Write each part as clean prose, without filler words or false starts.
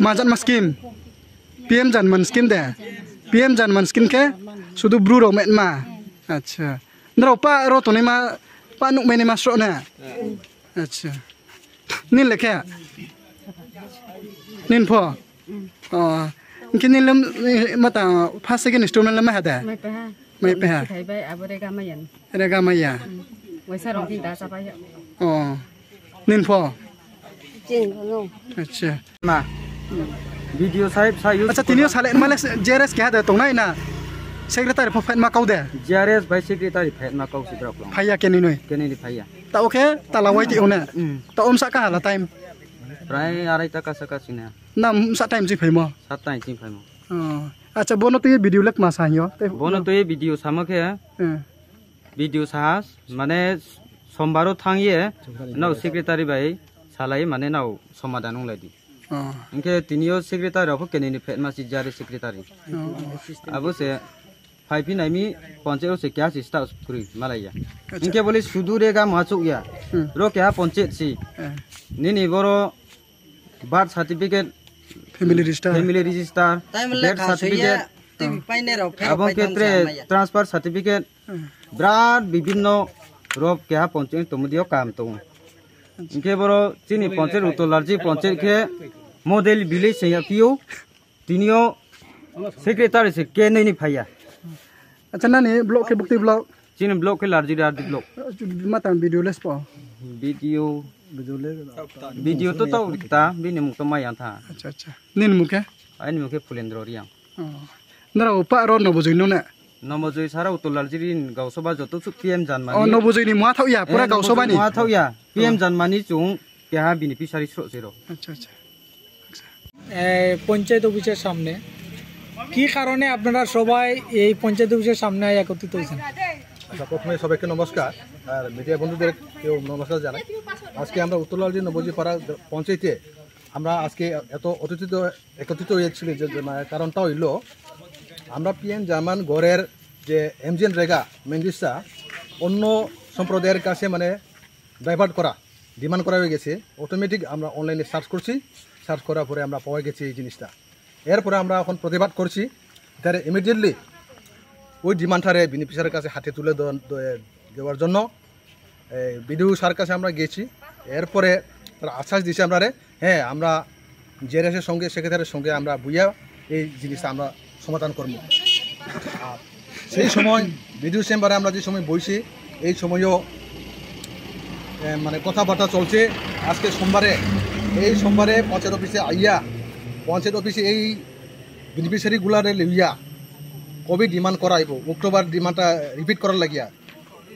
Majan maskim PM janman skim deh PM janman skim ke sudu bru ro met ma acha ndro pa ro to ne ma pa nuk me ne ma sro na acha nin le ke nin pho mungkin nin lem mata pas second instrument lem ada mai pe ha thai bai abore ga mayan ada ga maya wai sa rong ti da sa pa ya nin pho jing lo acha ma video sahib sa use acha tinio sale male JRS ke ada tong nai na secretary phofet ma kau de JRS by secretary phet ma kau si drop long phaya ke ni noi kene ni phaya ta okay ta lawai ti ona ta om sa ka la time prai arai taka saka sina nam sa time ji phaimo satai jing phai mo acha bono te video lek ma sa yo bono to ye video samakhe video sahas mane sombaro thangye nau secretary bai salai mane nau somadan ong ladi इनके तीनियो secretary of केनेनी फेटमा सिजारे secretary अब से फाइपी नाइमी पंचायत से क्या sister कुरी मालाया इनके बोले सुदूरेगा माचुक या रो क्या पंचायत सी निनी बोरो birth certificate family register death certificate अब क्षेत्रे ट्रांसफर सर्टिफिकेट ब्राड विभिन्न रोब क्या पंचायत तुमदियो काम तो इनके बोरो चीनी पंचायत उतोलारजी पंचायत के मॉडल विलेज से यापियो तीनियो सेक्रेटरी से के नहीं भैया अच्छा ना नहीं ब्लॉक के बुकती ब्लॉक चीन ब्लॉक के लार्जी ब्लॉक मत वीडियो लेस पो वीडियो तो दिखता भी निमुक तो माया था अच्छा अच्छा नीन मुके आई निमुके फुलेंद्र रिया नरा उपा रो नबुजै नो ना नबुजै सारा उतोलारजी गावसभा जतो पीएम जानमानी नबुजै नि मुआ थाउया पूरा गावसभा नि मुआ थाउया पीएम जानमानी जुं क्या बेनिफिशियारी स्रो जेरो अच्छा अच्छा पंचायत অফিসের সামনে কি কারণে আপনারা সবাই এই পঞ্চায়েত অফিসের সামনে একত্রিত হয়েছেন আচ্ছা প্রথমে সবাইকে নমস্কার আর মিডিয়া বন্ধুদের কেউ নমস্কার জানাই আজকে আমরা উত্তরলালজি নবজিপাড়া পঞ্চায়েতে আমরা আজকে এত একত্রিত হয়েছিল যে কারণটা হইল আমরা পিএম জার্মান গড়ের যে এমজিএন রেগা মেন্ডিসটা অন্য সম্প্রদায়ের কাছে মানে ডাইভার্ট করা ডিমান্ড করা হয়ে গেছে অটোমেটিক আমরা অনলাইনে সার্চ করছি সার্চ করার পরে আমরা পাওয়া গেছি এই জিনিসটা এরপরে আমরা এখন প্রতিবাদ করছি তার ইমিডিয়েটলি ওই ডিমান্ডটারে বেনিফিশিয়ারির কাছে হাতে তুলে দেওয়ার জন্য বিডিও স্যার কাছে আমরা গেছি এরপরে তারা আশ্বাস দিয়েছে আমরা হ্যাঁ আমরা জেআরএসের সঙ্গে সেক্রেটারির সঙ্গে আমরা বুঝিয়া এই জিনিসটা আমরা সমাধান করব আর সেই সময় বিডিও চেম্বারে আমরা যে সময় বসি এই সময়ও মানে কথাবার্তা চলছে আজকে এই সোমবারে পঞ্চায়েত অফিসে আইয়া পঞ্চায়েত অফিসে এই বেনিফিশিয়ারিগুলারে লইয়া কবে ডিমান্ড করাইব অক্টোবর ডিমান্ডটা রিপিট করার লাগিয়া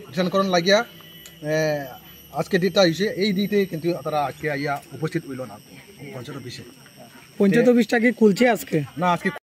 রিটার্ন করার লাগিয়া আজকে ডেটটা হয়েছে এই ডেটে কিন্তু তারা আজকে আইয়া উপস্থিত হইল না পঞ্চায়েত অফিসে পঞ্চায়েত অফিসটা কি খুলছে আজকে না আজকে